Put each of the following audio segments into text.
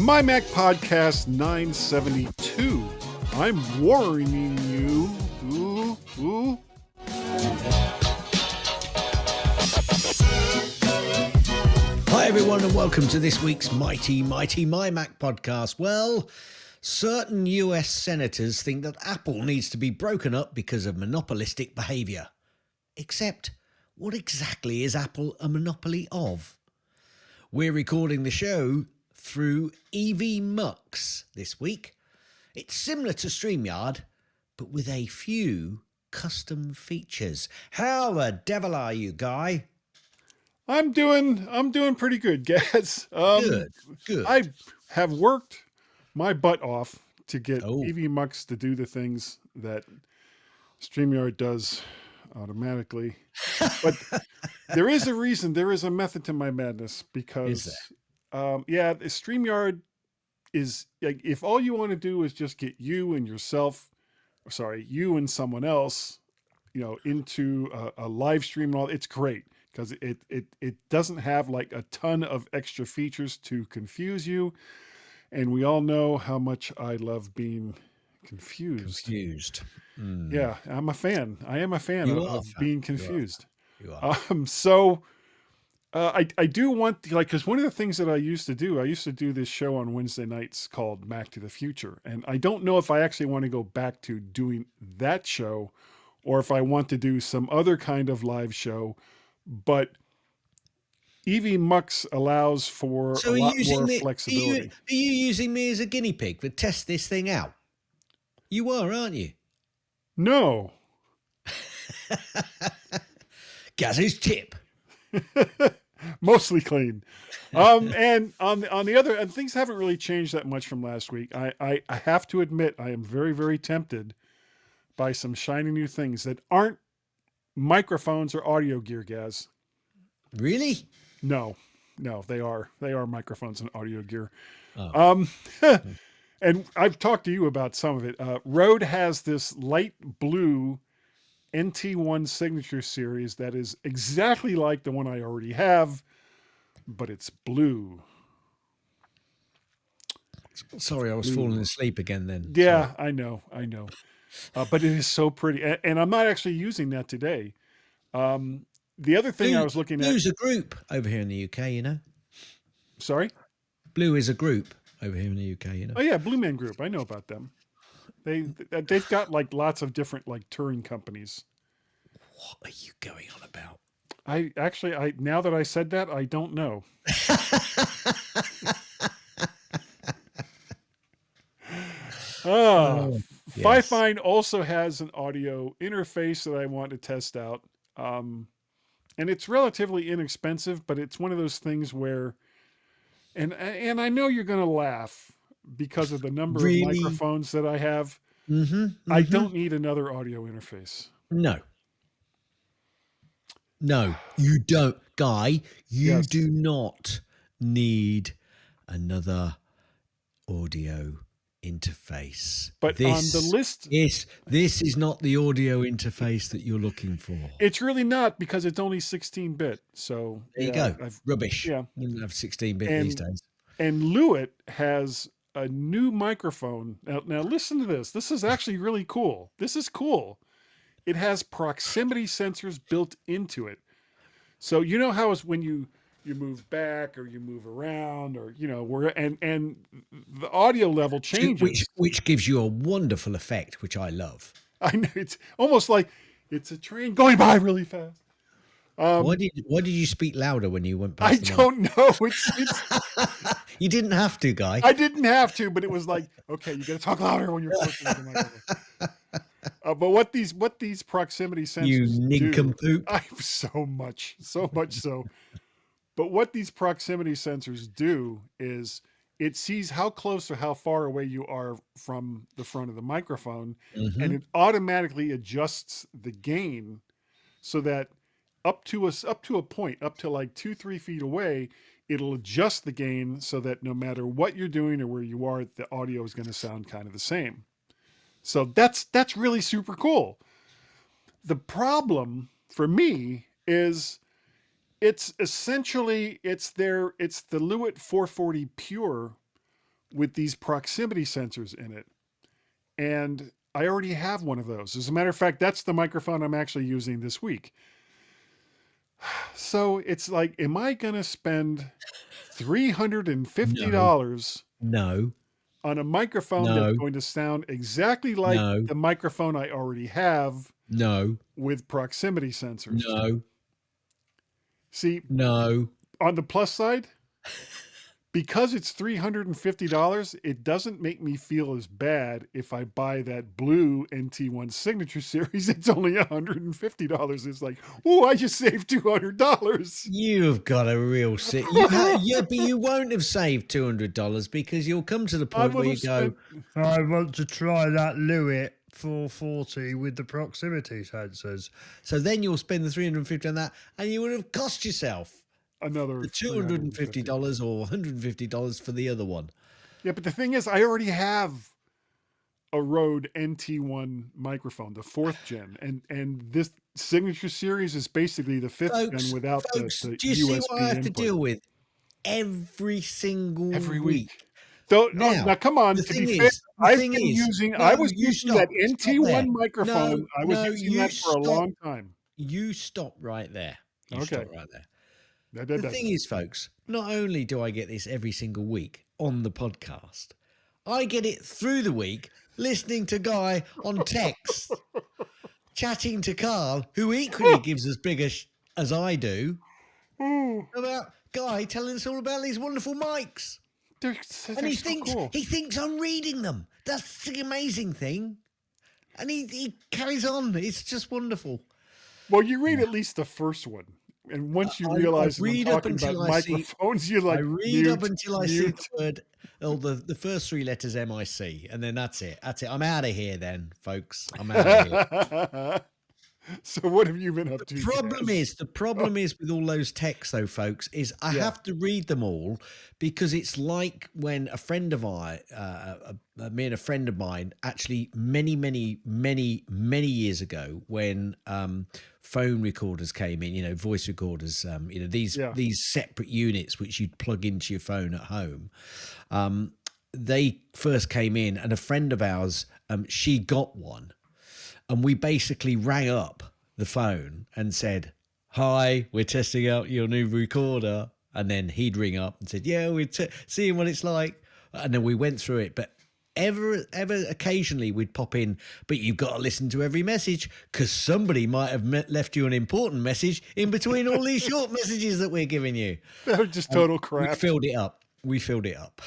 MyMac Podcast 972. I'm warning you. Hi everyone and welcome to this week's mighty MyMac podcast. Well, certain US senators think that Apple needs to be broken up because of monopolistic behaviour. Except, what exactly is Apple a monopoly of? We're recording the show through EVMUX this week. It's similar to Streamyard, but with a few custom features. How the devil are you, Guy? I'm doing pretty good, Gaz. Good. I have worked my butt off to get Oh. EVMUX to do the things that Streamyard does automatically. But there is a reason, there is a method to my madness because, the Streamyard is, like, if all you want to do is just get you and someone else, into a live stream and all, it's great because it doesn't have like a ton of extra features to confuse you. And we all know how much I love being confused. Yeah, I'm a fan. I am a fan of being confused. You are. I do want, because one of the things that I used to do this show on Wednesday nights called Back to the Future. And I don't know if I actually want to go back to doing that show or if I want to do some other kind of live show. But EVMUX allows for a lot more flexibility. Are you using me as a guinea pig to test this thing out? You are, aren't you? No. Gaz's tip. Mostly clean. And on the other, and things haven't really changed that much from last week. I have to admit, I am very, very tempted by some shiny new things that aren't microphones or audio gear, Gaz. Really? No, they are microphones and audio gear. Oh. And I've talked to you about some of it. Rode has this light blue NT1 signature series that is exactly like the one I already have, but it's blue. Sorry, I was falling asleep again then. Yeah, sorry. I know. But it is so pretty. And I'm not actually using that today. The other thing I was looking at... Blue's a group over here in the UK, you know. Sorry? Blue is a group over here in the UK, you know. Oh, yeah, Blue Man Group. I know about them. They've got like lots of different like touring companies. What are you going on about? I now that I said that, I don't know. Yes. Fifine also has an audio interface that I want to test out. And it's relatively inexpensive, but it's one of those things where, and I know you're going to laugh because of the number of microphones that I have. I don't need another audio interface. No, you don't, Guy. You do not need another audio interface. But on the list, this is not the audio interface that you're looking for. It's really not, because it's only 16-bit. So there you go. Rubbish. Yeah, you have 16-bit these days. And Lewitt has a new microphone. Now listen to this. This is actually really cool. This is cool. It has proximity sensors built into it. So you know how it's when you move back or you move around, or and the audio level changes, which gives you a wonderful effect, which I love. I know, it's almost like it's a train going by really fast. Why did you speak louder when you went past? I don't know. You didn't have to, Guy. I didn't have to, but it was like, okay, you got to talk louder when you're close to the microphone. But what these proximity sensors you nincompoop. So much so. But what these proximity sensors do is it sees how close or how far away you are from the front of the microphone, and it automatically adjusts the gain so that up to a point, up to like 2-3 feet away, it'll adjust the gain so that no matter what you're doing or where you are, the audio is going to sound kind of the same. So that's really super cool. The problem for me is it's essentially, it's the Lewitt 440 Pure, with these proximity sensors in it. And I already have one of those. As a matter of fact, that's the microphone I'm actually using this week. So it's like, am I going to spend $350 No. on a microphone that's No. going to sound exactly like No. the microphone I already have No. with proximity sensors? No. See, No. on the plus side, because it's $350, it doesn't make me feel as bad if I buy that blue NT1 Signature Series. It's only $150. It's like, oh, I just saved $200. You've got a real sick. Yeah, but you won't have saved $200 because you'll come to the I point would where have you go, spent. I want to try that Lewitt 440 with the proximity sensors. so then you'll spend the $350 on that, and you would have cost yourself Another the $250 or $150 for the other one. Yeah, but the thing is, I already have a Rode NT1 microphone, the 4th gen, and this Signature Series is basically the 5th gen without the do you see USB what I have to input. deal with every single week? Though, Now, come on. the To thing be fair, is, I was using that NT1 microphone. I was using that for a long time. You stop right there. Okay. Stop right there. The thing is, folks, not only do I get this every single week on the podcast, I get it through the week listening to Guy on text, chatting to Carl, who equally gives as big as I do, about Guy telling us all about these wonderful mics. And he thinks I'm reading them. That's the amazing thing. And he carries on. It's just wonderful. Well, you read at least the first one. And once you realize that I'm talking about microphones, you're like, I read up until I see the word, the first 3 letters MIC, and then that's it. I'm out of here then, folks. I'm out of here. So what have you been up to? The problem is with all those texts, though, folks, is I have to read them all because it's like when a friend of mine, me and a friend of mine, actually many years ago, when phone recorders came in, voice recorders, these separate units which you'd plug into your phone at home. They first came in, and a friend of ours, she got one. And we basically rang up the phone and said, "Hi, we're testing out your new recorder." And then he'd ring up and said, "Yeah, we're seeing what it's like." And then we went through it. But ever occasionally we'd pop in, "But you've got to listen to every message because somebody might have left you an important message in between all these short messages that we're giving you." They're just total crap. We filled it up.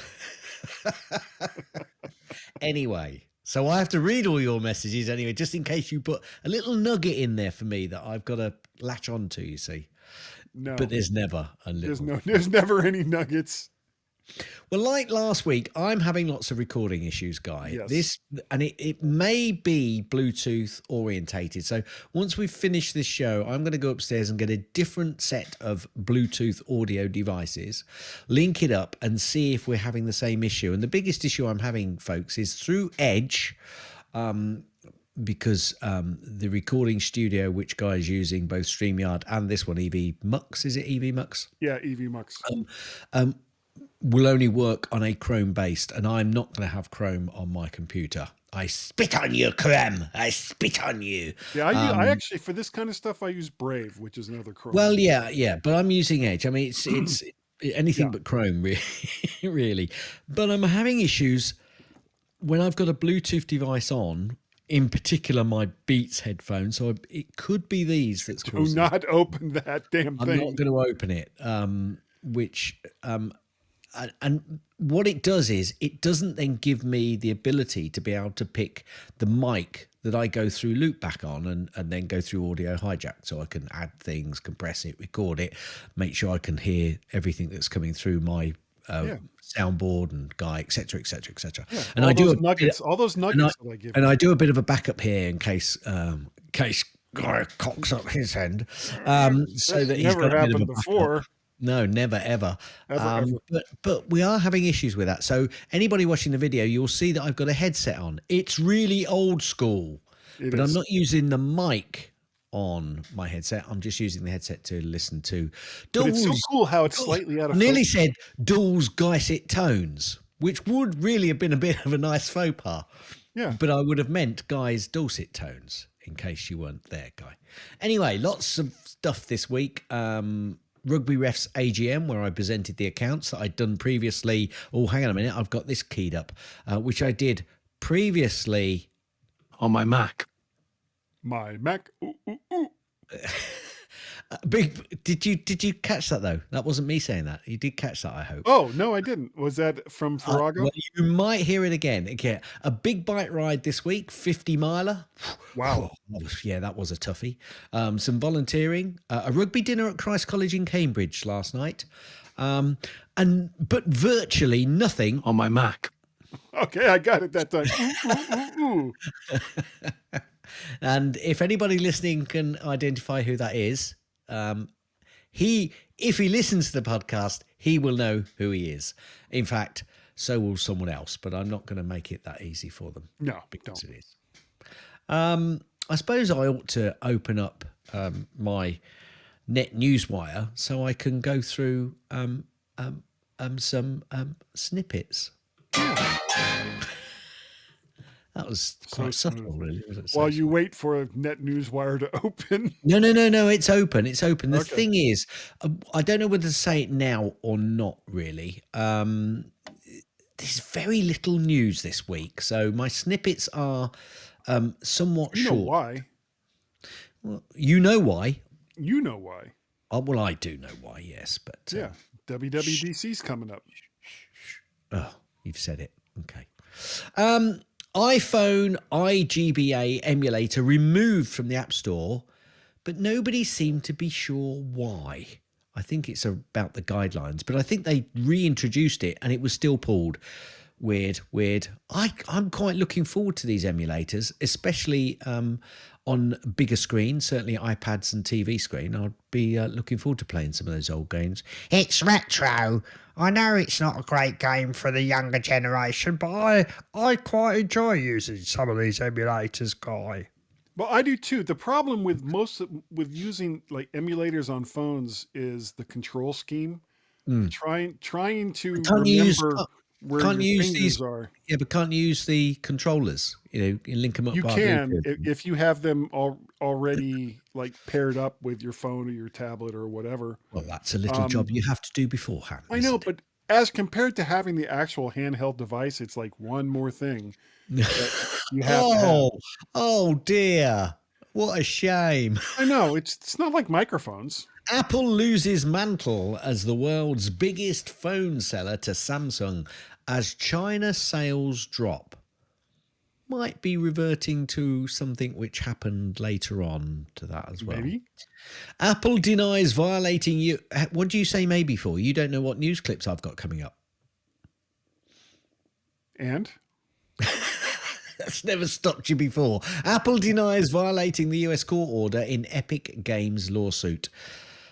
Anyway. So I have to read all your messages anyway, just in case you put a little nugget in there for me that I've got to latch on to, you see. No. But there's never a little. There's never any nuggets. Well, like last week, I'm having lots of recording issues, Guy. Yes. It may be Bluetooth orientated. So once we've finished this show, I'm going to go upstairs and get a different set of Bluetooth audio devices, link it up and see if we're having the same issue. And the biggest issue I'm having, folks, is through Edge, because the recording studio which Guy is using, both Streamyard and this one, EVMUX, is it EVMUX? Yeah, EVMUX. Will only work on a Chrome based, and I'm not going to have Chrome on my computer. I spit on you, Chrome. I spit on you. Yeah, I actually, for this kind of stuff, I use Brave, which is another Chrome. Well, yeah, but I'm using Edge. I mean, it's anything but Chrome, really. But I'm having issues when I've got a Bluetooth device on, in particular my Beats headphones. So it could be these that's causing. Do not open that damn thing. I'm not going to open it, and what it does is it doesn't then give me the ability to be able to pick the mic that I go through loopback on and then go through audio hijack, so I can add things, compress it, record it, make sure I can hear everything that's coming through my soundboard and Guy, etc. Yeah, and all I do those nuggets that I give. And I do a bit of a backup here in case Guy cocks up his end, so that he's got a bit of a before. No, never, ever. Ever. But we are having issues with that. So anybody watching the video, you'll see that I've got a headset on. It's really old school, but I'm not using the mic on my headset. I'm just using the headset to listen to. But it's so cool how it's slightly out of I nearly focus. said Dual's Guysit tones. which would really have been a bit of a nice faux pas. Yeah. But I would have meant Guy's dulcet tones, in case you weren't there, Guy. Anyway, lots of stuff this week. Rugby Refs AGM, where I presented the accounts that I'd done previously. Oh, hang on a minute. I've got this keyed up, which I did previously on my Mac. My Mac. Ooh, ooh, ooh. Did you catch that though? That wasn't me saying that. You did catch that, I hope. Oh no, I didn't. Was that from Farrago? Well, you might hear it again. Okay, a big bike ride this week, 50 miler. Wow. Yeah, that was a toughie. Some volunteering, a rugby dinner at Christ College in Cambridge last night, but virtually nothing on my Mac. Okay, I got it that time. Ooh, ooh, ooh. And if anybody listening can identify who that is, if he listens to the podcast, he will know who he is. In fact, so will someone else, but I'm not going to make it that easy for them. No, because don't. it is. I suppose I ought to open up my Net Newswire so I can go through some snippets. That was quite subtle, really. While you wait for a Net Newswire to open. No, it's open. It's open. The thing is, I don't know whether to say it now or not, really. There's very little news this week, so my snippets are somewhat You know short. why? Well, you know why? You know why? Oh, well, I do know why, yes, but yeah, WWDC's coming up. Oh, you've said it. Okay. iPhone IGBA emulator removed from the App Store, but nobody seemed to be sure why. I think it's about the guidelines, but I think they reintroduced it and it was still pulled. Weird. I'm quite looking forward to these emulators, especially on bigger screens, certainly iPads and TV screen. I'd be looking forward to playing some of those old games. It's retro. I know it's not a great game for the younger generation, but I quite enjoy using some of these emulators, Guy. Well, I do too. The problem with with using like emulators on phones is the control scheme. Trying to remember where your fingers are. Yeah, but can't you use the controllers? You link them up. You can if you have them already like paired up with your phone or your tablet or whatever. Well, that's a little job you have to do beforehand. I know, but as compared to having the actual handheld device, it's like one more thing that you have to have. Oh dear. What a shame. I know. It's not like microphones. Apple loses mantle as the world's biggest phone seller to Samsung as China sales drop. Might be reverting to something which happened later on to that as well. Maybe. Apple denies violating you. What do you say maybe for? You don't know what news clips I've got coming up. And? That's never stopped you before. Apple denies violating the US court order in Epic Games lawsuit.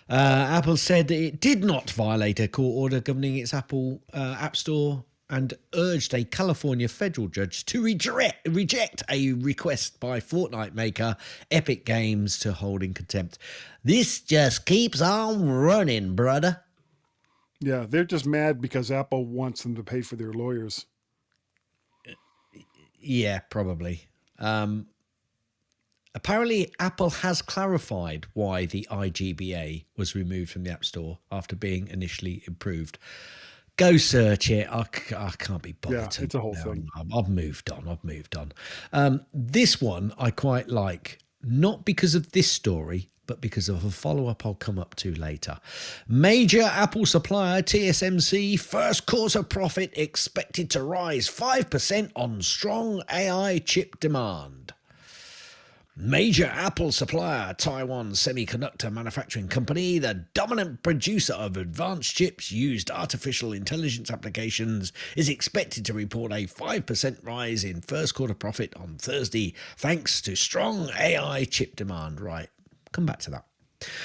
Apple said that it did not violate a court order governing its Apple App Store and urged a California federal judge to reject a request by Fortnite maker Epic Games to hold in contempt. This just keeps on running, brother. Yeah, they're just mad because Apple wants them to pay for their lawyers. Yeah, probably. Apparently, Apple has clarified why the iGBA was removed from the App Store after being initially approved. Go search it. I can't be bothered. Yeah, it's a whole thing. I've moved on. This one I quite like, not because of this story, but because of a follow-up I'll come up to later. Major Apple supplier TSMC first quarter profit expected to rise 5% on strong AI chip demand. Major Apple supplier, Taiwan Semiconductor Manufacturing Company, the dominant producer of advanced chips used artificial intelligence applications, is expected to report a 5% rise in first quarter profit on Thursday, thanks to strong AI chip demand. Right, come back to that.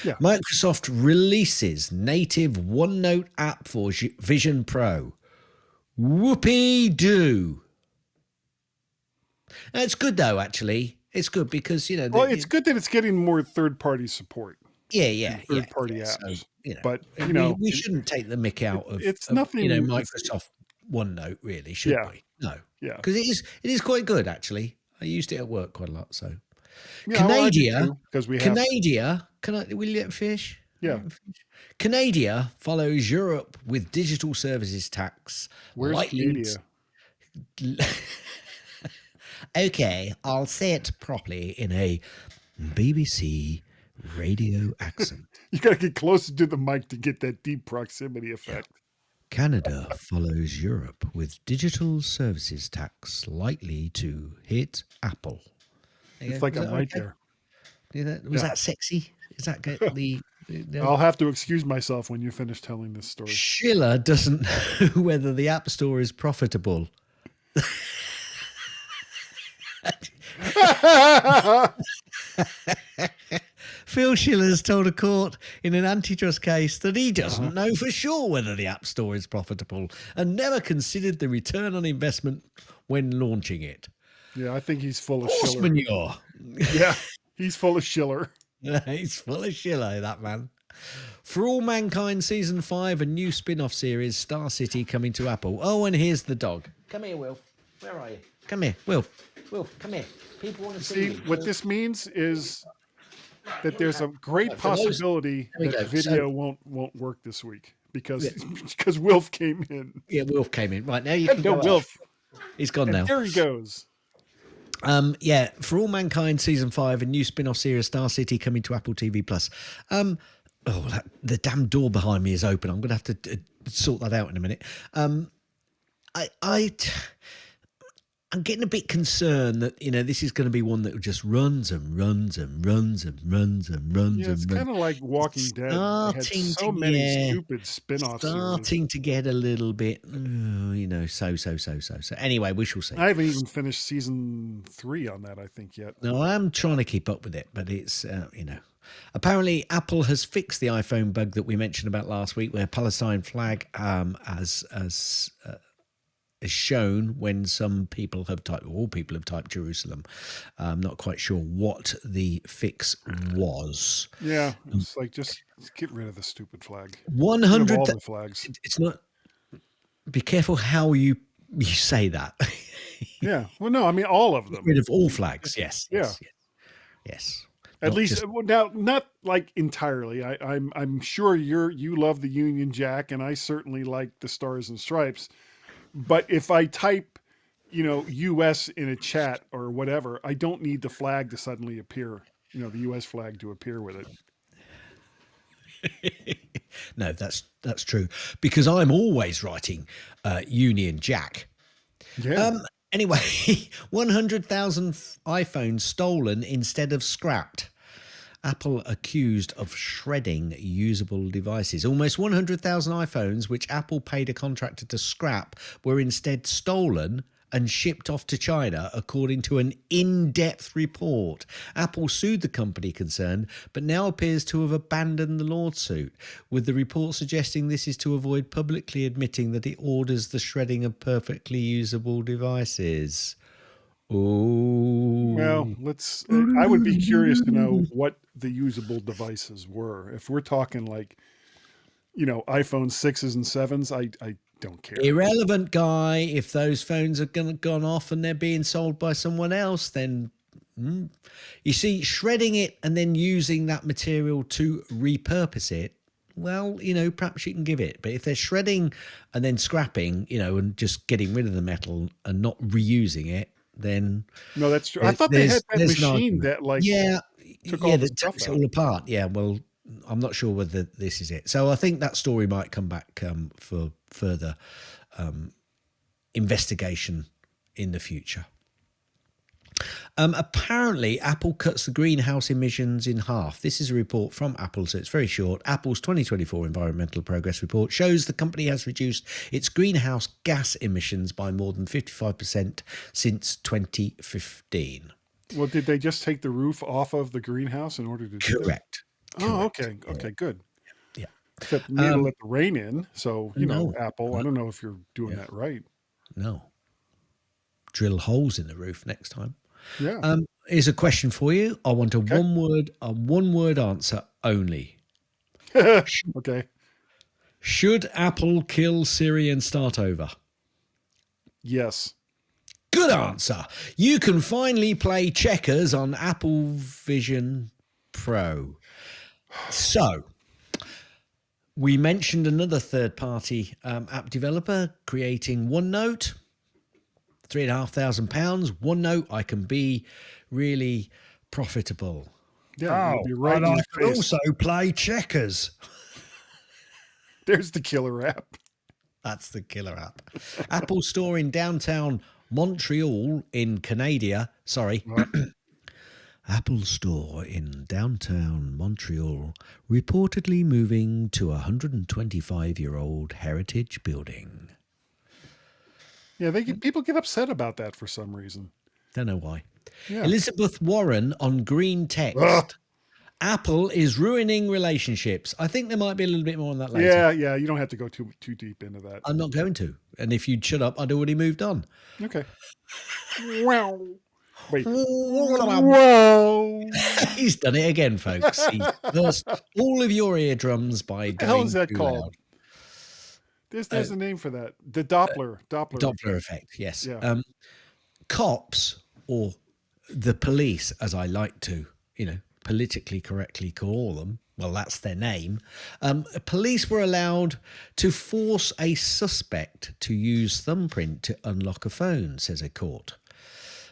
Yeah. Microsoft releases native OneNote app for Vision Pro. Whoopee-doo. It's good though, actually. It's good because, Well, it's good that it's getting more third-party support. Yeah. Third-party apps. So, but, we shouldn't take the mick out of it's nothing. Microsoft OneNote, really, should Yeah. we? No, Yeah. because it is quite good actually. I used it at work quite a lot. So Yeah. Well, I do Canada, too because we have. Canada, will you let me finish? Yeah. Canada follows Europe with digital services tax Where's likely. Canada? Okay, I'll say it properly in a BBC radio accent. You got to get closer to the mic to get that deep proximity effect. Canada follows Europe with digital services tax likely to hit Apple. It's like I'm right there. Was that sexy? Is that good? I'll have to excuse myself when you finish telling this story. Schiller doesn't know whether the App Store is profitable. Phil Schiller's told a court in an antitrust case that he doesn't know for sure whether the App Store is profitable and never considered the return on investment when launching it. Yeah, I think he's full of Horse Schiller. manure. Yeah, he's full of Schiller. He's full of Schiller, that man. For All Mankind Season 5, a new spin-off series, Star City, coming to Apple. Oh, and here's the dog. Come here, Wilf. Where are you? Come here, Wilf. Wilf, come here. People want to see you. What this means is that there's a great possibility that the video won't work this week because Wilf came in. Yeah, Wilf came in. Right, now you can Go, go. Wilf. He's gone now. There he goes. Yeah, For All Mankind Season 5, a new spin-off series, Star City, coming to Apple TV+. The damn door behind me is open. I'm going to have to sort that out in a minute. I'm getting a bit concerned that, this is going to be one that just runs and runs and runs and runs and runs. Yeah, it's kind of like Walking Dead. They had so many stupid spin-off series. Starting to get a little bit, so. Anyway, we shall see. I haven't even finished season 3 on that, I think, yet. No, I'm trying to keep up with it, but it's, Apparently, Apple has fixed the iPhone bug that we mentioned about last week, where Palestine flag is shown when some people have typed, all people have typed Jerusalem. I'm not quite sure what the fix was. Yeah, it's like just get rid of the stupid flag. 100 all the flags. It's not. Be careful how you say that. Yeah. Well, no, I mean all of them. Get rid of all flags. Yes. Yeah. Yes. At least now, not like entirely. I'm sure you love the Union Jack, and I certainly like the Stars and Stripes. But if I type, U.S. in a chat or whatever, I don't need the flag to suddenly appear. The U.S. flag to appear with it. No, that's true, because I'm always writing Union Jack. Yeah. Anyway, 100,000 iPhones stolen instead of scrapped. Apple accused of shredding usable devices. Almost 100,000 iPhones, which Apple paid a contractor to scrap, were instead stolen and shipped off to China, according to an in-depth report. Apple sued the company concerned, but now appears to have abandoned the lawsuit, with the report suggesting this is to avoid publicly admitting that it orders the shredding of perfectly usable devices. Oh. Well, I would be curious to know what the usable devices were. If we're talking like, iPhone 6s and 7s, I don't care. Irrelevant, guy. If those phones are gone off and they're being sold by someone else, then you see, shredding it and then using that material to repurpose it, well, perhaps you can give it. But if they're shredding and then scrapping, and just getting rid of the metal and not reusing it, then no, that's true. I thought they had that machine that took all the stuff takes out. it all apart. Yeah, well, I'm not sure whether this is it. So I think that story might come back for further investigation in the future. Apparently, Apple cuts the greenhouse emissions in half. This is a report from Apple, so it's very short. Apple's 2024 Environmental Progress Report shows the company has reduced its greenhouse gas emissions by more than 55% since 2015. Well, did they just take the roof off of the greenhouse in order to do that? Correct. Oh, okay. Okay, good. Yeah. Except you need to let the rain in. So, Apple, I don't know if you're doing that right. No. Drill holes in the roof next time. Yeah. Here's a question for you. I want a one-word answer only. Okay. Should Apple kill Siri and start over? Yes. Good answer. You can finally play checkers on Apple Vision Pro. So, we mentioned another third-party app developer creating OneNote. £3,500. OneNote, I can be really profitable. Yeah, it'll Oh, be right and in I your can face. also play checkers. There's the killer app. That's the killer app. Apple Store in downtown Montreal in Canada. Sorry. Apple Store in downtown Montreal reportedly moving to a 125-year-old heritage building. Yeah, people get upset about that for some reason. Don't know why. Yeah. Elizabeth Warren on green text. Apple is ruining relationships. I think there might be a little bit more on that later. Yeah. You don't have to go too deep into that. I'm not going to. And if you'd shut up, I'd already moved on. Okay. Wow. Wait. Whoa. He's done it again, folks. He's burst all of your eardrums by What the hell going is that too called? loud. There's a name for that. The Doppler Doppler effect, yes. Yeah. Cops, or the police, as I like to, politically correctly call them, well, that's their name. Police were allowed to force a suspect to use thumbprint to unlock a phone, says a court.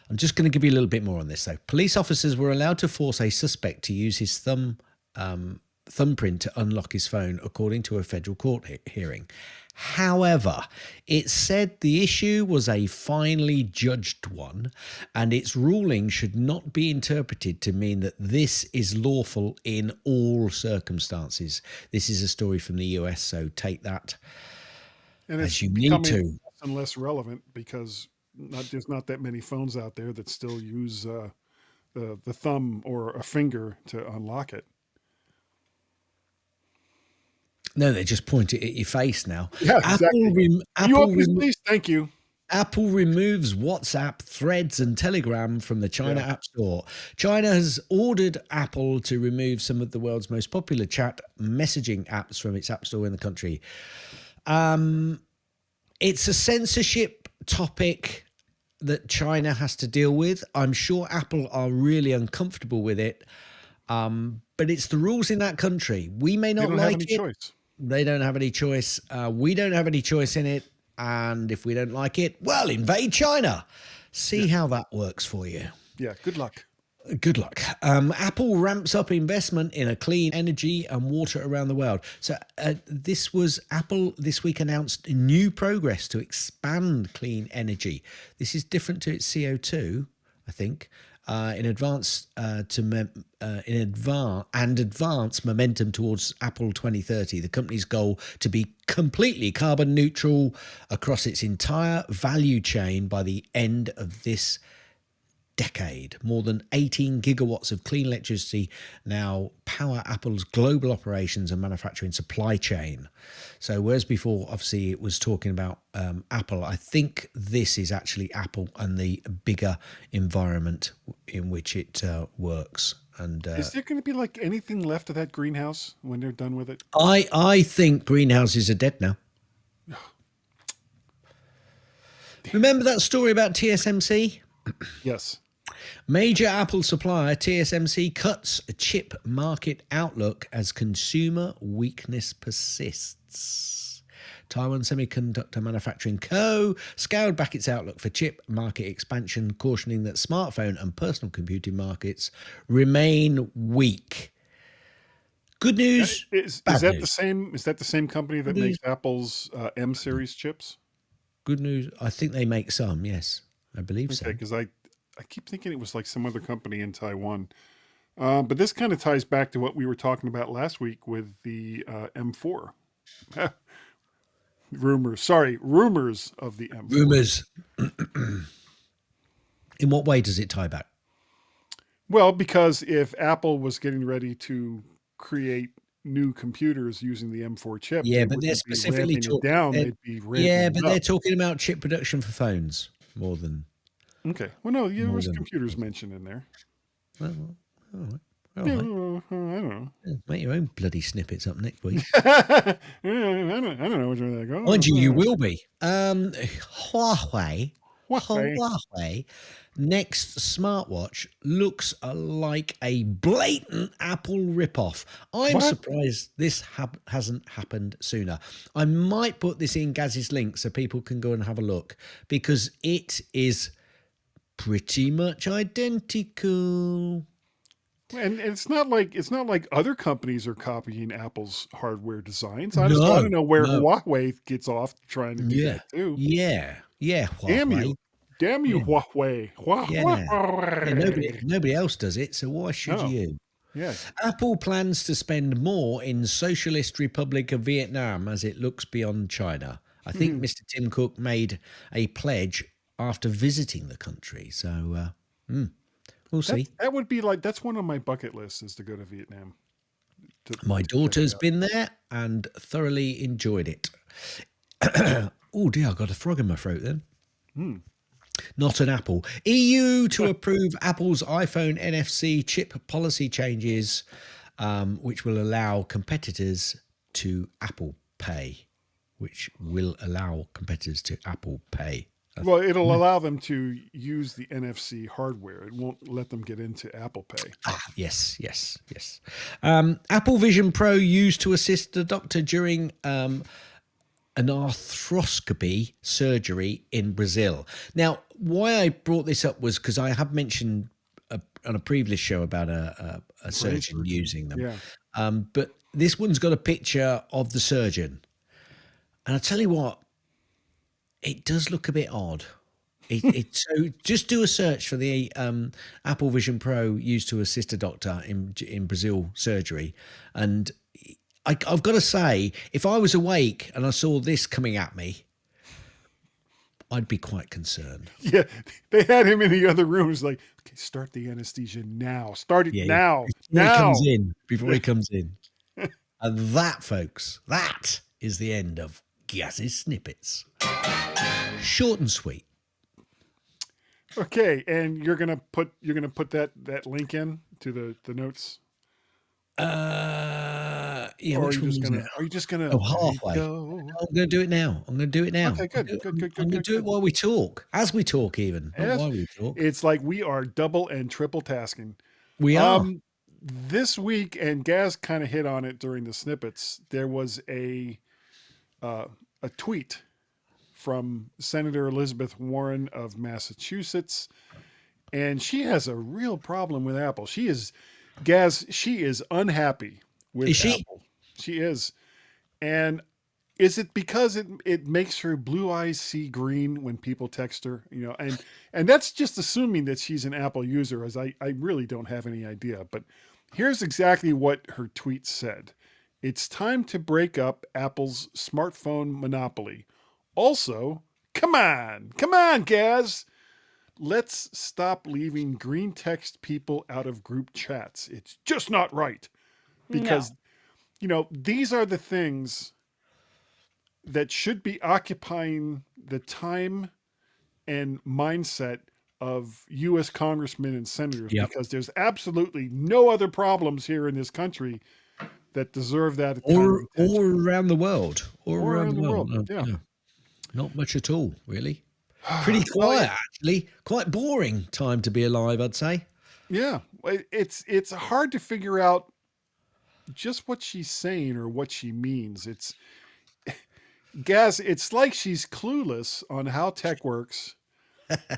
I'm just going to give you a little bit more on this, though. Police officers were allowed to force a suspect to use his thumbprint to unlock his phone, according to a federal court hearing. However, it said the issue was a finely judged one, and its ruling should not be interpreted to mean that this is lawful in all circumstances. This is a story from the US, so take that And as it's you need to. becoming less and less relevant because there's not that many phones out there that still use the thumb or a finger to unlock it. No, they just point it at your face now. Yeah, exactly. You open this, please? Thank you. Apple removes WhatsApp, Threads, and Telegram from the China App Store. China has ordered Apple to remove some of the world's most popular chat messaging apps from its App Store in the country. It's a censorship topic that China has to deal with. I'm sure Apple are really uncomfortable with it, but it's the rules in that country. We may not like it. Choice. They don't have any choice. We don't have any choice in it. And if we don't like it, well, invade China. See how that works for you. Yeah, good luck. Good luck. Apple ramps up investment in a clean energy and water around the world. So Apple this week announced new progress to expand clean energy. This is different to its CO2, I think. In advance momentum towards Apple 2030, the company's goal to be completely carbon neutral across its entire value chain by the end of this decade. More than 18 gigawatts of clean electricity now power Apple's global operations and manufacturing supply chain. So whereas before, obviously, it was talking about Apple, I think this is actually Apple and the bigger environment in which it works. And is there going to be like anything left of that greenhouse when they're done with it? I think greenhouses are dead now. Remember that story about TSMC? Yes. Major Apple supplier TSMC cuts a chip market outlook as consumer weakness persists. Taiwan Semiconductor Manufacturing Co. scaled back its outlook for chip market expansion, cautioning that smartphone and personal computing markets remain weak. Good news. Is that the same? Is that the same company that makes Apple's M series chips? Good news. I think they make some. Yes, I believe so. Because I keep thinking it was like some other company in Taiwan. But this kind of ties back to what we were talking about last week with the M4. Rumors of the M4. Rumors. In what way does it tie back? Well, because if Apple was getting ready to create new computers using the M4 chip, but they're specifically talking down. They'd be ramping they're talking about chip production for phones more than. Okay. Well, no, there was computers mentioned in there. Well, all right. All right. I don't know. Make your own bloody snippets up next week. I don't know which way that goes. Mind you, you will be. Huawei. Huawei. Huawei. Next smartwatch looks like a blatant Apple ripoff. I'm What? surprised this hasn't happened sooner. I might put this in Gaz's link so people can go and have a look because it is pretty much identical. And it's not like other companies are copying Apple's hardware designs. I just want to know where No. Huawei gets off trying to do Yeah. that too. Yeah. Yeah. Damn Huawei. you. Damn you, Yeah. Huawei. Yeah. Huawei. Nobody else does it, so why should No. you? Yeah. Apple plans to spend more in Socialist Republic of Vietnam as it looks beyond China. I think Mr. Tim Cook made a pledge after visiting the country. So we'll see. That would be that's one of my bucket lists is to go to Vietnam. My daughter's been there and thoroughly enjoyed it. Oh dear, I got a frog in my throat then. Not an Apple. EU to approve Apple's iPhone NFC chip policy changes, which will allow competitors to Apple Pay. Well, it'll allow them to use the NFC hardware. It won't let them get into Apple Pay. Yes. Apple Vision Pro used to assist the doctor during an arthroscopy surgery in Brazil. Now, why I brought this up was because I have mentioned on a previous show about a surgeon using them. Yeah. But this one's got a picture of the surgeon. And I tell you what, it does look a bit odd. So just do a search for the Apple Vision Pro used to assist a doctor in Brazil surgery. And I've got to say, if I was awake and I saw this coming at me, I'd be quite concerned. Yeah. They had him in the other room. It's like, okay, start the anesthesia now. Start it now. Before he comes in. And that, folks, that is the end of Gaz's Snippets. Short and sweet. Okay, and you're gonna put that link in to the notes. Yeah. Or Which one was it? are you just gonna? Oh, halfway. Go? I'm going to do it now. Okay, good. I'm going to do it while we talk, as we talk, even not Yes. while we talk. It's like we are double and triple tasking. We are. This week, and Gaz kind of hit on it during the snippets. There was a tweet from Senator Elizabeth Warren of Massachusetts, and she has a real problem with Apple. She is unhappy with Apple. She is. And is it because it makes her blue eyes see green when people text her? And that's just assuming that she's an Apple user, as I really don't have any idea. But here's exactly what her tweet said. It's time to break up Apple's smartphone monopoly. Also, come on, Gaz. Let's stop leaving green text people out of group chats. It's just not right. Because, these are the things that should be occupying the time and mindset of U.S. congressmen and senators. Yep. Because there's absolutely no other problems here in this country that deserve that attention. Or around the world. Or around the world. Yeah. Not much at all, really. Pretty quiet, actually. Quite boring time to be alive, I'd say. Yeah. It's hard to figure out just what she's saying or what she means. Gaz, it's like she's clueless on how tech works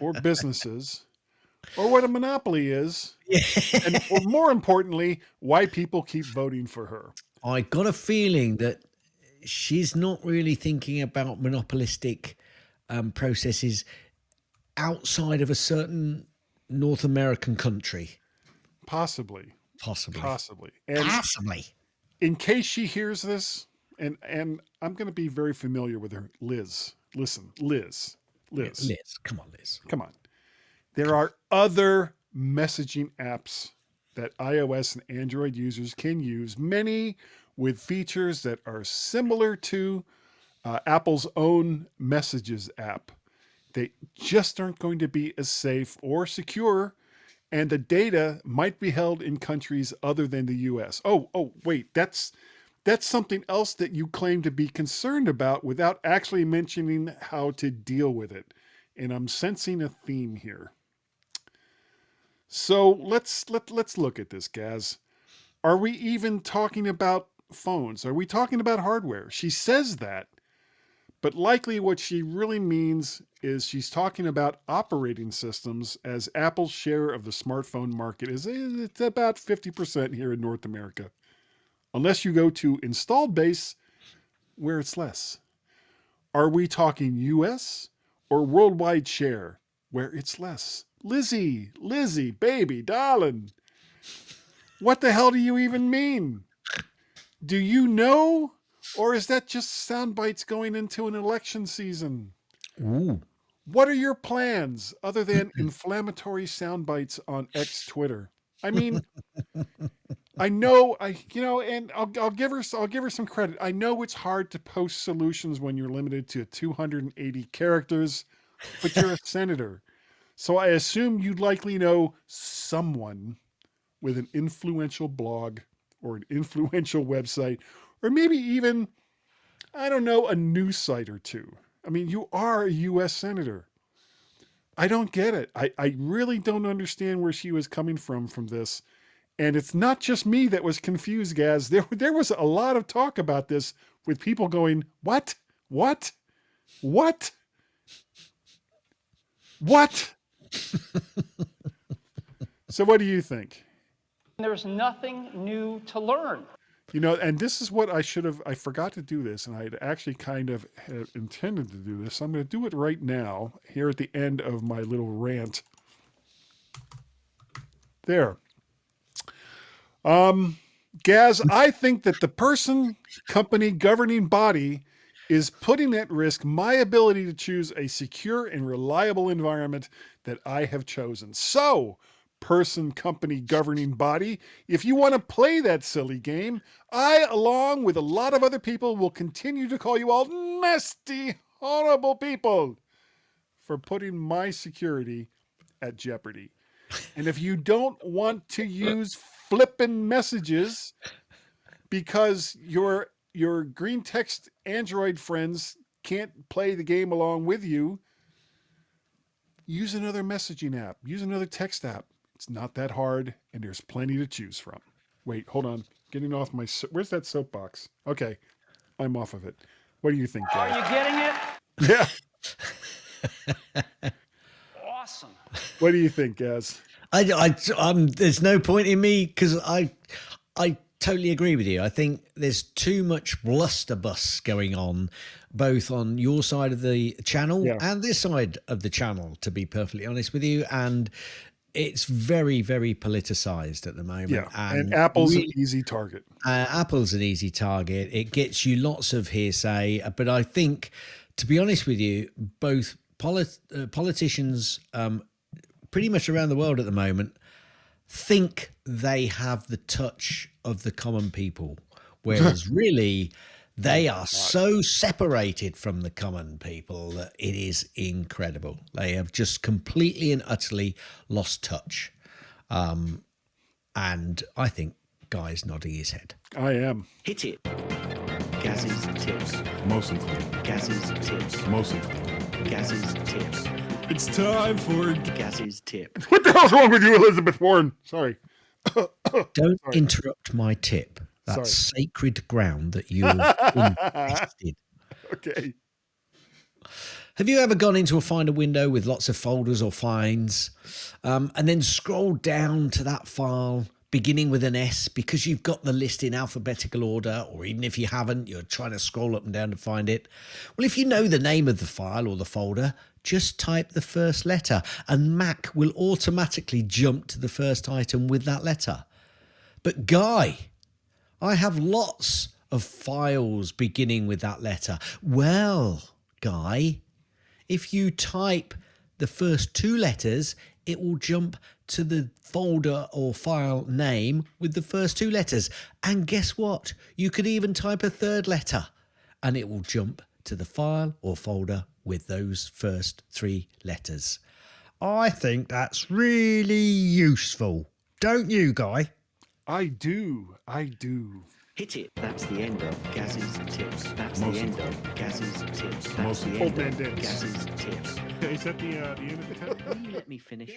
or businesses or what a monopoly is. Or more importantly, why people keep voting for her. I got a feeling that she's not really thinking about monopolistic processes outside of a certain North American country. Possibly. And in case she hears this, and I'm going to be very familiar with her, Liz. Listen, Liz. Come on, Liz. Come on. There are other messaging apps that iOS and Android users can use, many with features that are similar to Apple's own Messages app. They just aren't going to be as safe or secure, and the data might be held in countries other than the US. Oh, wait, that's something else that you claim to be concerned about without actually mentioning how to deal with it. And I'm sensing a theme here. So let's look at this, Gaz. Are we even talking about phones? Are we talking about hardware? She says that, but likely what she really means is she's talking about operating systems, as Apple's share of the smartphone market is it's about 50% here in North America. Unless you go to installed base, where it's less. Are we talking US or worldwide share, where it's less? Lizzie, baby, darling. What the hell do you even mean? Do you know? Or is that just sound bites going into an election season? Ooh. What are your plans other than inflammatory sound bites on X Twitter? I mean, I know and I'll give her some credit. I know it's hard to post solutions when you're limited to 280 characters, but you're a senator. So I assume you'd likely know someone with an influential blog or an influential website, or maybe even, I don't know, a news site or two. I mean, you are a US senator. I don't get it. I really don't understand where she was coming from this. And it's not just me that was confused, Gaz. There was a lot of talk about this with people going, what? What? What? What? So what do you think? There's nothing new to learn. And this is what I forgot to do this, and I had actually kind of intended to do this. I'm going to do it right now, here at the end of my little rant. There. Gaz, I think that the company governing body is putting at risk my ability to choose a secure and reliable environment that I have chosen. So, company governing body, if you want to play that silly game, I, along with a lot of other people, will continue to call you all nasty, horrible people for putting my security at jeopardy. And if you don't want to use flippin' messages because your green text Android friends can't play the game along with you, use another messaging app. Use another text app. It's not that hard, and there's plenty to choose from. Wait, hold on. Getting off my... Where's that soapbox? Okay, I'm off of it. What do you think, Gaz? Are you getting it? Yeah. Awesome. What do you think, Gaz? There's no point in me, because I totally agree with you. I think there's too much blusterbus going on, both on your side of the channel and this side of the channel, to be perfectly honest with you. And it's very, very politicized at the moment. Yeah, and Apple's an easy target. Apple's an easy target. It gets you lots of hearsay. But I think, to be honest with you, both politicians pretty much around the world at the moment think they have the touch of the common people, whereas really they are so separated from the common people that it is incredible. They have just completely and utterly lost touch. And I think Guy's nodding his head. I am. Hit it. Gaz's tips. Mostly. Gaz's tips. Mostly. Gaz's tips. It's time for Gaz's tip. What the hell's wrong with you, Elizabeth Warren? Sorry. Don't interrupt my tip. That's sacred ground that you've invested. Okay. Have you ever gone into a Finder window with lots of folders or finds, and then scrolled down to that file beginning with an S because you've got the list in alphabetical order, or even if you haven't, you're trying to scroll up and down to find it? Well, if you know the name of the file or the folder, just type the first letter and Mac will automatically jump to the first item with that letter. But Guy, I have lots of files beginning with that letter. Well, Guy, if you type the first two letters, it will jump to the folder or file name with the first two letters. And guess what? You could even type a third letter and it will jump to the file or folder with those first three letters. I think that's really useful. Don't you, Guy? I do. Hit it. That's the end of Gaz's tips. That's the end of Gaz's tips. That's the Old end man of dance. Gaz's tips. Is that the end of the time? Will you let me finish?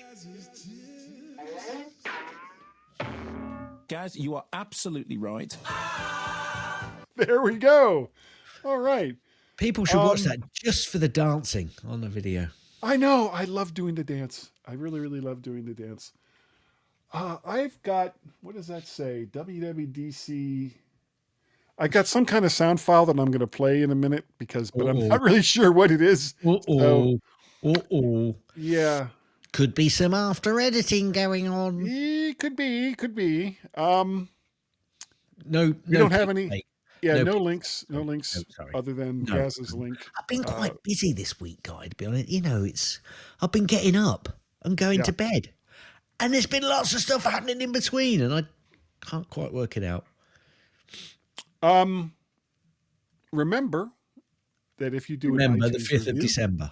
Gaz, you are absolutely right. There we go. All right. People should watch that just for the dancing on the video. I know. I love doing the dance. I really, really love doing the dance. I've got, what does that say? WWDC. I got some kind of sound file that I'm going to play in a minute but I'm not really sure what it is. So, yeah. Could be some after editing going on. Could be. No, We don't have any. clickbait. Yeah, No no clickbait. links. No links sorry. other than No. Gaz's link. I've been quite busy this week, Guy, to be honest. You know, I've been getting up and going to bed. And there's been lots of stuff happening in between, and I can't quite work it out. Remember that if you do Remember an the iTunes 5th of review- December.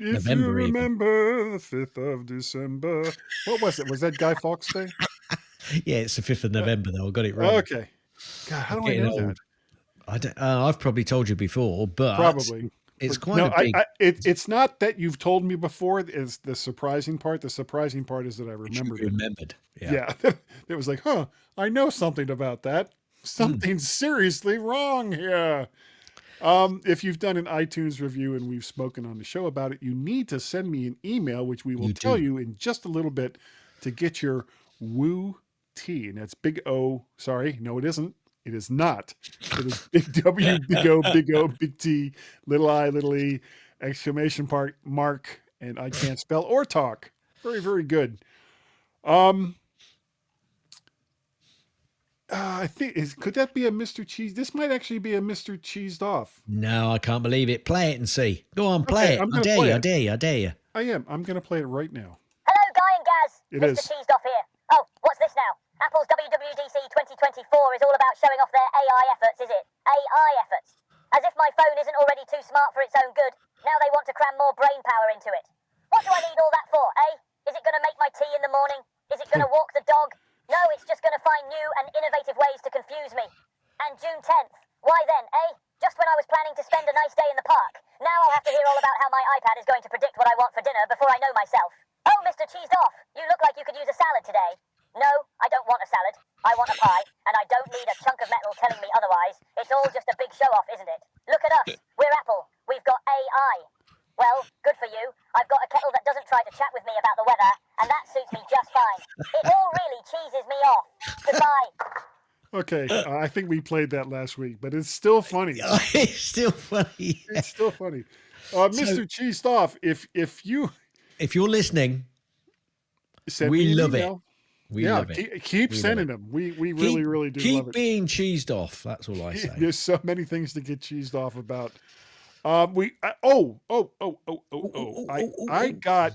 If November you even. remember the 5th of December. What was it? Was that Guy Fawkes Day? Yeah, it's the 5th of November, though. I got it wrong. Okay. God, how do I Getting know old. that? I don't, I've probably told you before, but Probably. it's But quite no, a big. it's not that you've told me before. It's the surprising part. The surprising part is that I remembered it. remembered. Yeah. It was like, I know something about that. Something's seriously wrong here. If you've done an iTunes review and we've spoken on the show about it, you need to send me an email, which we will tell you in just a little bit, to get your woo T. And that's big O. Sorry, no, it isn't. It is not. It is big W, big O, big T, little I, little E, exclamation mark, and I can't spell or talk. Very, very good. I think could that be a Mr. Cheese? This might actually be a Mr. Cheesed Off. No, I can't believe it. Play it and see. Go on, play it. I'm I gonna dare play you. it. I dare you. I dare you. I am. I'm going to play it right now. Hello, Guy and Gaz. It Mr. is. Cheesed Off here. Oh, what's this now? Apple's WWDC 2024 is all about showing off their AI efforts, is it? AI efforts. As if my phone isn't already too smart for its own good, now they want to cram more brain power into it. What do I need all that for, eh? Is it going to make my tea in the morning? Is it going to walk the dog? No, it's just going to find new and innovative ways to confuse me. And June 10th, why then, eh? Just when I was planning to spend a nice day in the park. Now I'll have to hear all about how my iPad is going to predict what I want for dinner before I know myself. Oh, Mr. Cheesed Off, you look like you could use a salad today. No, I don't want a salad. I want a pie, and I don't need a chunk of metal telling me otherwise. It's all just a big show-off, isn't it? Look at us. We're Apple. We've got AI. Well, good for you. I've got a kettle that doesn't try to chat with me about the weather, and that suits me just fine. It all really cheeses me off. Goodbye. Okay, I think we played that last week, but it's still funny. It's still funny. It's still funny. Mr. Cheesed Off, if you're listening, send we me an love it. email. We love it. Keep We love sending it. them. We really, really do keep love it. being cheesed off. That's all I say. There's so many things to get cheesed off about. I got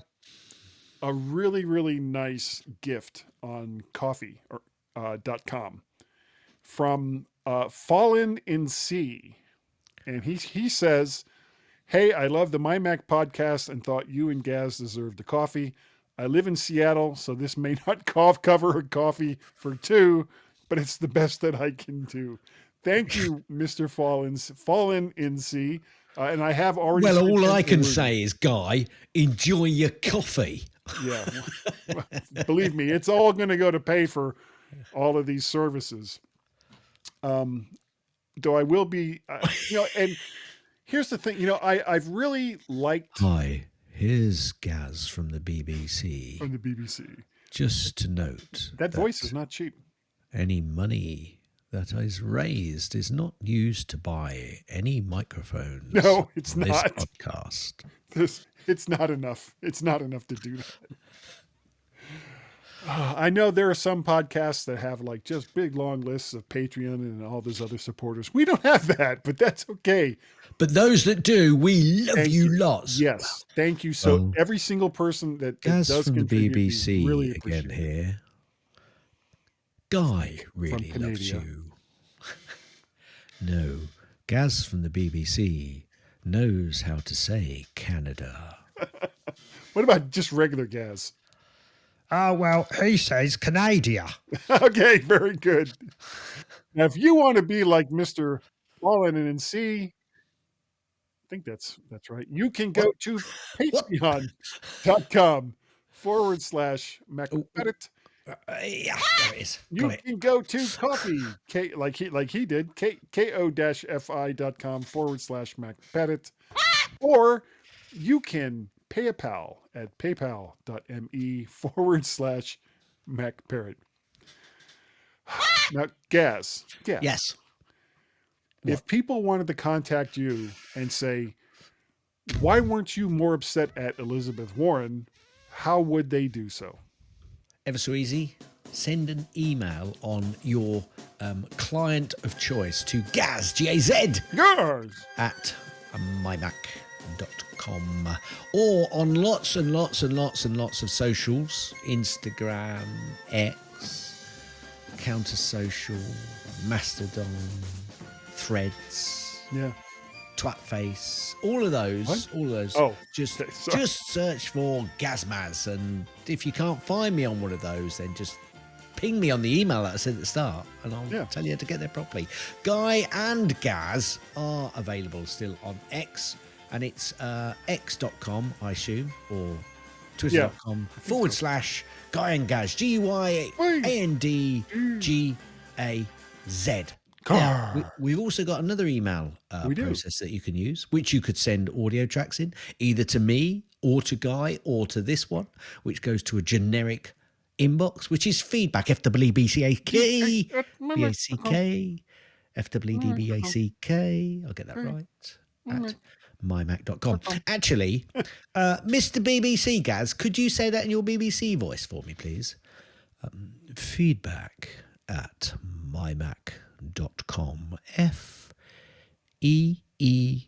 a really, really nice gift on coffee.com from Fallen in Sea. And he says, hey, I love the MyMac podcast and thought you and Gaz deserved a coffee. I live in Seattle, so this may not cover a coffee for two, but it's the best that I can do. Thank you, Mr. Fallen in Sea. And I have already. Well, all I can say is, Guy, enjoy your coffee. Yeah. Believe me, it's all going to go to pay for all of these services. Though I will be, and here's the thing, I've really liked. Hi, here's Gaz from the BBC. From the BBC. Just to note that voice is not cheap. Any money that is raised is not used to buy any microphones. No, it's on not. This podcast. It's not enough. It's not enough to do that. I know there are some podcasts that have like just big long lists of Patreon and all those other supporters. We don't have that, but that's okay. But those that do, we love you lots. Yes, thank you. So every single person that Gaz does from the contribute, BBC really again appreciate it. here. Guy really loves Canada. you. No, Gaz from the BBC knows how to say Canada. What about just regular Gaz? Oh, well, he says Canada. Okay, very good. Now, if you want to be like Mr. Fallen and C, I think that's right. You can go to What? patreon.com/Macparrot. Yeah, there it is. You Got it. can go to coffee, like he did, ko-fi.com/Macparrot, or you can pay a pal at paypal.me/Macparrot. Now, Gaz, Yes. if people wanted to contact you and say, why weren't you more upset at Elizabeth Warren, how would they do so? Ever so easy. Send an email on your client of choice to Gaz, G-A-Z, Yours. at mymac.com, or on lots and lots and lots and lots of socials: Instagram, X, Counter Social, Mastodon, Threads, Yeah. Twatface, all of those. What? All of those. Oh, just okay, sorry. search for Gazmaz, and if you can't find me on one of those, then just ping me on the email that I said at the start, and I'll tell you how to get there properly. Guy and Gaz are available still on X, and it's x.com, I assume, or twitter.com / Guy and Gaz, GUYANDGAZ. Now, we've also got another email process that you can use, which you could send audio tracks in, either to me or to Guy or to this one, which goes to a generic inbox, which is feedback, FWBCAK, BACK, FWDBACK, I'll get that right, at mymac.com. Actually, Mr. BBC Gaz, could you say that in your BBC voice for me, please? Feedback at mymac.com. FEEDBAC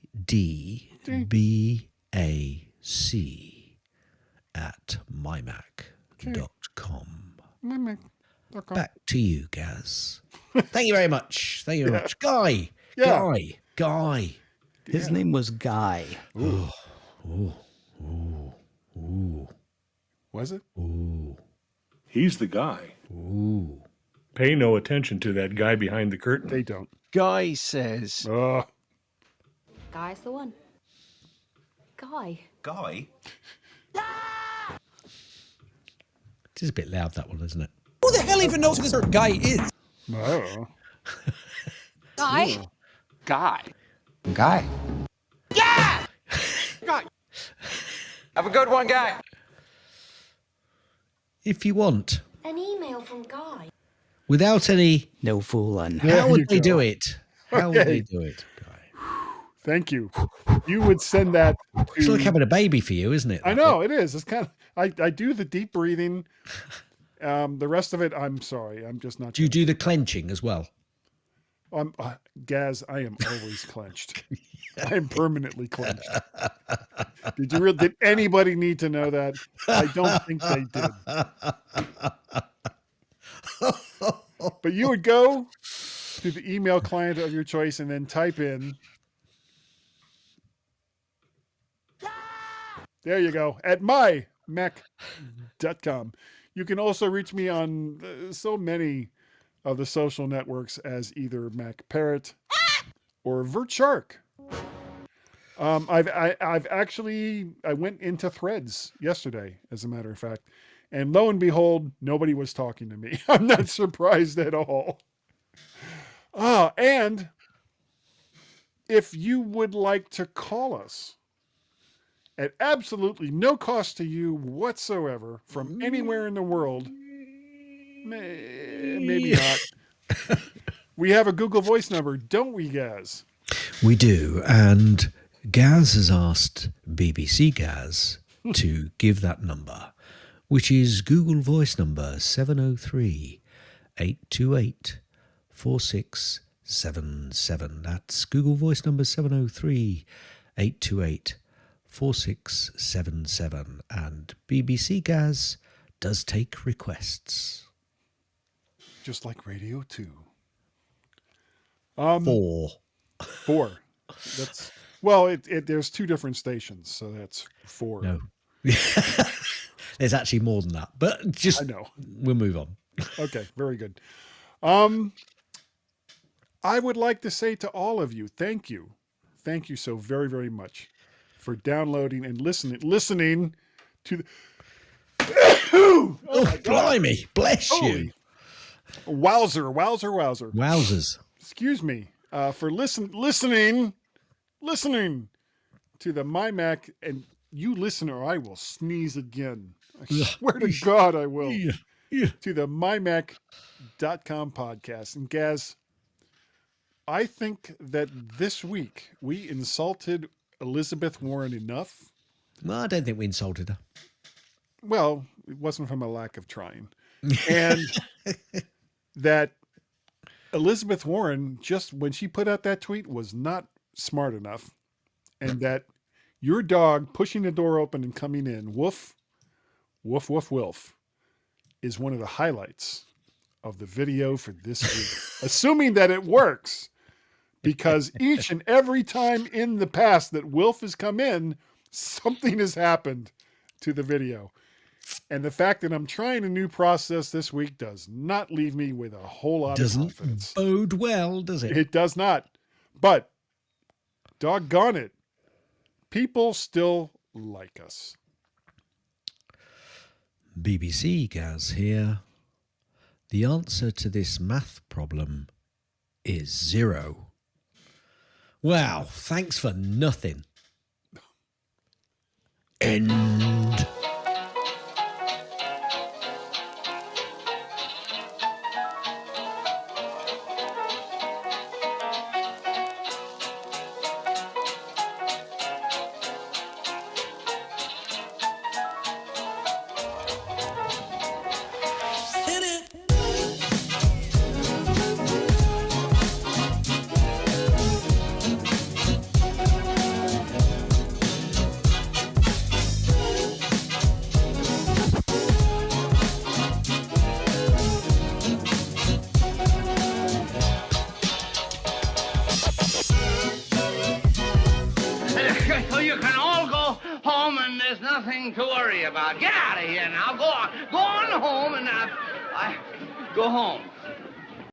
at mymac.com. Back to you, Gaz. Thank you very much. Thank you very much. Guy. Guy. His name was Guy. Ooh. Ooh. Was it? Ooh. He's the guy. Ooh. Pay no attention to that guy behind the curtain. They don't. Guy says. Guy's the one. Guy. Guy? It is a bit loud, that one, isn't it? Who the hell even knows who this guy is? Oh. Guy. Guy. Guy. Yeah! Guy. Have a good one, Guy. If you want. An email from Guy. Without any... No fooling. How would they do it? How would they do it, Guy? Thank you. You would send that to... It's like having a baby for you, isn't it? I know, it is. It's kind of... I do the deep breathing. The rest of it, I'm sorry. I'm just not... Do you do the clenching as well? Gaz, I am always clenched. I am permanently clenched. Did anybody need to know that? I don't think they did. But you would go to the email client of your choice and then type in. There you go. At mymac.com. You can also reach me on so many of the social networks as either Macparrot or VertShark. I've actually went into Threads yesterday, as a matter of fact, and lo and behold, nobody was talking to me. I'm not surprised at all. And if you would like to call us at absolutely no cost to you whatsoever from anywhere in the world, maybe not. We have a Google Voice number, don't we, Gaz? We do, and Gaz has asked BBC Gaz to give that number, which is Google Voice number 703-828-4677. That's Google Voice number 703-828-4677. And BBC Gaz does take requests. Just like Radio 2. 4. That's... Well, there's two different stations, so that's 4. No. There's actually more than that, but just I know. we'll move on. Okay, very good. I would like to say to all of you, thank you. Thank you so very, very much for downloading and listening to the oh blimey, bless you. Wowzer. Wowzers. Excuse me. For listening to the MyMac, and you listen or I will sneeze again. I swear to God I will. To the MyMac.com podcast. And Gaz, I think that this week we insulted Elizabeth Warren enough. No, I don't think we insulted her. Well, it wasn't from a lack of trying. And that Elizabeth Warren, just when she put out that tweet, was not smart enough. And that your dog pushing the door open and coming in, woof, woof, woof, woof, is one of the highlights of the video for this week. Assuming that it works. Because each and every time in the past that Wilf has come in, something has happened to the video. And the fact that I'm trying a new process this week does not leave me with a whole lot of confidence. Bode well, does it? It does not. But, doggone it, people still like us. BBC Gaz here. The answer to this math problem is 0. Wow, thanks for nothing. End. So you can all go home and there's nothing to worry about. Get out of here now. Go on. Go on home and go home.